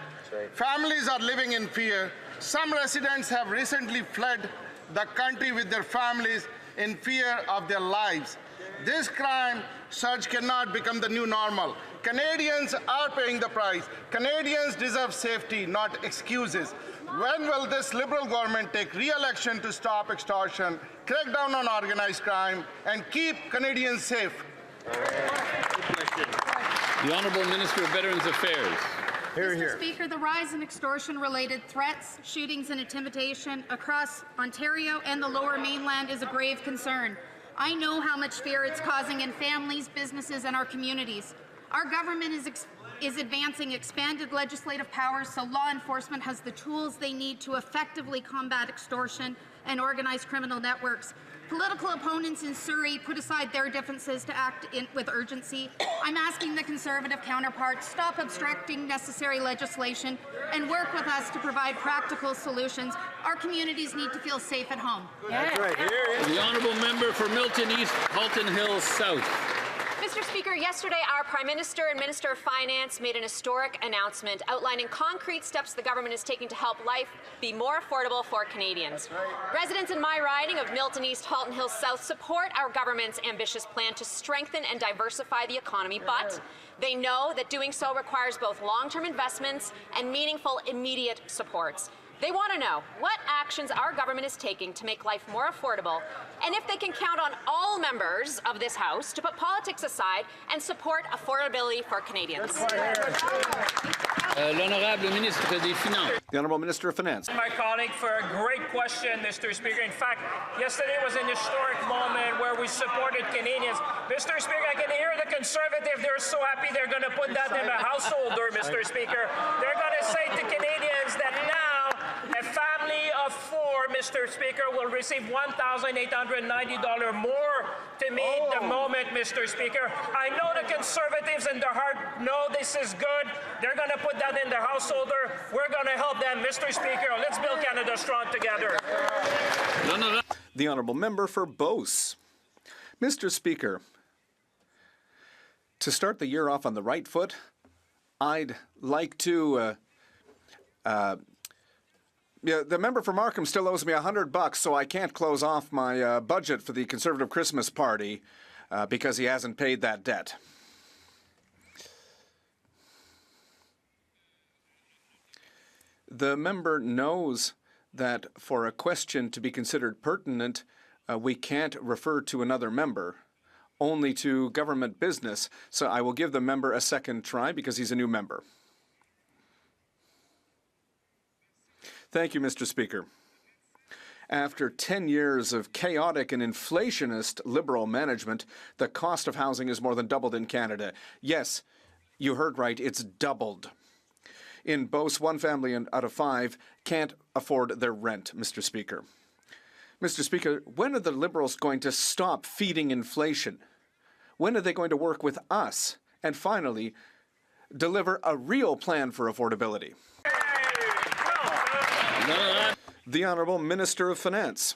S24: Families are living in fear. Some residents have recently fled the country with their families in fear of their lives. This crime surge cannot become the new normal. Canadians are paying the price. Canadians deserve safety, not excuses. When will this Liberal government take real action to stop extortion, crack down on organized crime, and keep Canadians safe?
S1: The Honourable Minister of Veterans Affairs.
S25: Mr. Speaker, the rise in extortion-related threats, shootings and intimidation across Ontario and the Lower Mainland is a grave concern. I know how much fear it's causing in families, businesses and our communities. Our government is advancing expanded legislative powers so law enforcement has the tools they need to effectively combat extortion and organized criminal networks. Political opponents in Surrey put aside their differences to act with urgency. I'm asking the Conservative counterparts, stop obstructing necessary legislation and work with us to provide practical solutions. Our communities need to feel safe at home.
S1: That's right. The honourable member for Milton East, Halton Hills South.
S2: Mr. Speaker, yesterday our Prime Minister and Minister of Finance made an historic announcement outlining concrete steps the government is taking to help life be more affordable for Canadians. Residents in my riding of Milton East, Halton Hills South support our government's ambitious plan to strengthen and diversify the economy, but they know that doing so requires both long-term investments and meaningful immediate supports. They want to know what actions our government is taking to make life more affordable, and if they can count on all members of this House to put politics aside and support affordability for Canadians.
S1: L'honorable ministre des Finances.
S18: The Honourable Minister of Finance.
S6: My colleague for a great question, Mr. Speaker. In fact, yesterday was an historic moment where we supported Canadians. Mr. Speaker, I can hear the Conservatives. They're so happy they're going to put that in the householder, Mr. Speaker. They're going to say to Canadians that now a family of 4, Mr. Speaker, will receive $1,890 more to meet the moment, Mr. Speaker. I know the Conservatives in their heart know this is good. They're going to put that in the householder. We're going to help them, Mr. Speaker. Let's build Canada strong together.
S18: The Honourable Member for Beauce. Mr. Speaker, to start the year off on the right foot, I'd like to the member for Markham still owes me $100, so I can't close off my budget for the Conservative Christmas party because he hasn't paid that debt. The member knows that for a question to be considered pertinent, we can't refer to another member, only to government business. So I will give the member a second try because he's a new member. Thank you, Mr. Speaker. After 10 years of chaotic and inflationist Liberal management, the cost of housing has more than doubled in Canada. Yes, you heard right, it's doubled. In Beauce, 1 family out of 5 can't afford their rent, Mr. Speaker. Mr. Speaker, when are the Liberals going to stop feeding inflation? When are they going to work with us? And finally, deliver a real plan for affordability? The Honourable Minister of Finance.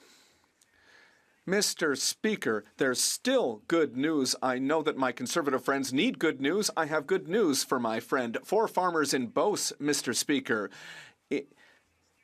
S18: Mr. Speaker, there's still good news. I know that my Conservative friends need good news. I have good news for my friend. 4 farmers in Beauce, Mr. Speaker.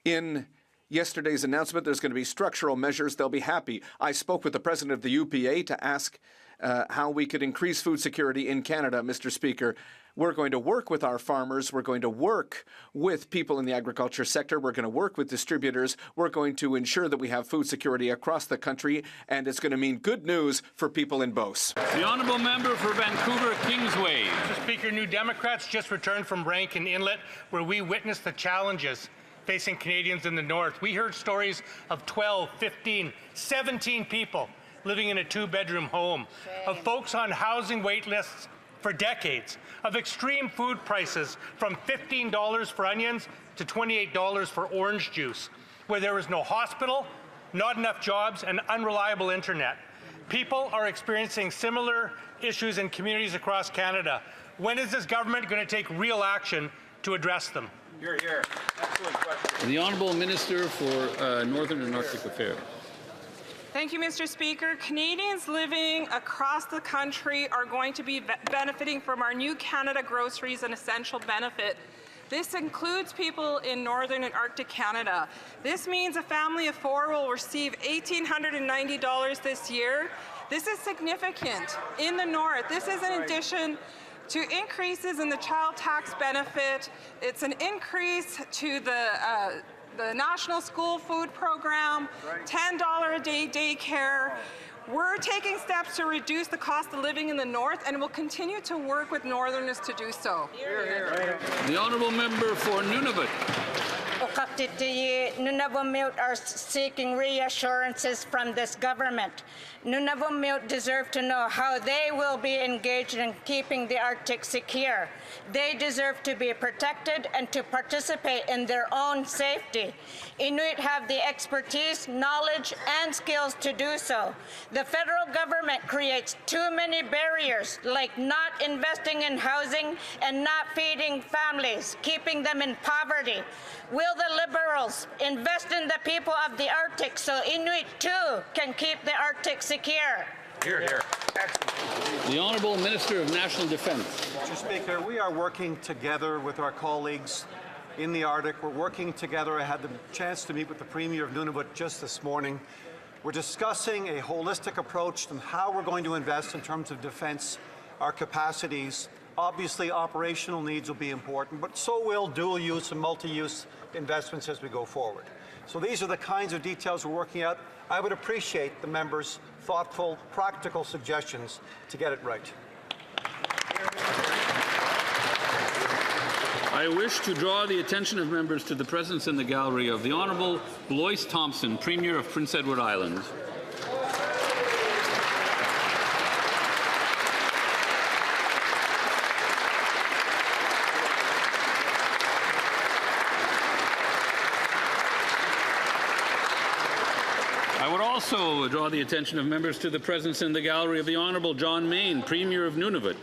S18: In yesterday's announcement, there's going to be structural measures. They'll be happy. I spoke with the president of the UPA to ask how we could increase food security in Canada, Mr. Speaker. We're going to work with our farmers. We're going to work with people in the agriculture sector. We're going to work with distributors. We're going to ensure that we have food security across the country, and it's going to mean good news for people in Beauce.
S1: The honourable member for Vancouver Kingsway.
S15: Mr. Speaker, New Democrats just returned from Rankin Inlet, where we witnessed the challenges facing Canadians in the north. We heard stories of 12, 15, 17 people living in a 2-bedroom home, of folks on housing wait lists for decades, of extreme food prices from $15 for onions to $28 for orange juice, where there is no hospital, not enough jobs, and unreliable internet. People are experiencing similar issues in communities across Canada. When is this government going to take real action to address them?
S1: Here, here. Excellent question. The Honourable Minister for Northern and Arctic Affairs.
S17: Thank you, Mr. Speaker. Canadians living across the country are going to be benefiting from our new Canada Groceries and Essential benefit. This includes people in Northern and Arctic Canada. This means a family of 4 will receive $1,890 this year. This is significant in the North. This is in addition to increases in the child tax benefit. It's an increase to the National School Food Program, $10 a day daycare. We're taking steps to reduce the cost of living in the North, and we'll continue to work with Northerners to do so.
S1: The honourable member for Nunavut.
S4: Nunavut are seeking reassurances from this government. Nunavut deserve to know how they will be engaged in keeping the Arctic secure. They deserve to be protected and to participate in their own safety. Inuit have the expertise, knowledge, and skills to do so. The federal government creates too many barriers, like not investing in housing and not feeding families, keeping them in poverty. Will the Liberals invest in the people of the Arctic so Inuit too can keep the Arctic secure?
S8: Hear, hear.
S1: The Honourable Minister of National Defence.
S16: Mr. Speaker, we are working together with our colleagues in the Arctic. We're working together. I had the chance to meet with the Premier of Nunavut just this morning. We're discussing a holistic approach on how we're going to invest in terms of defence, our capacities. Obviously, operational needs will be important, but so will dual-use and multi-use investments as we go forward. So these are the kinds of details we're working out. I would appreciate the members' thoughtful, practical suggestions to get it right.
S1: I wish to draw the attention of members to the presence in the gallery of the Honourable Blois Thompson, Premier of Prince Edward Island. I would also draw the attention of members to the presence in the gallery of the Honourable John Mayne, Premier of Nunavut.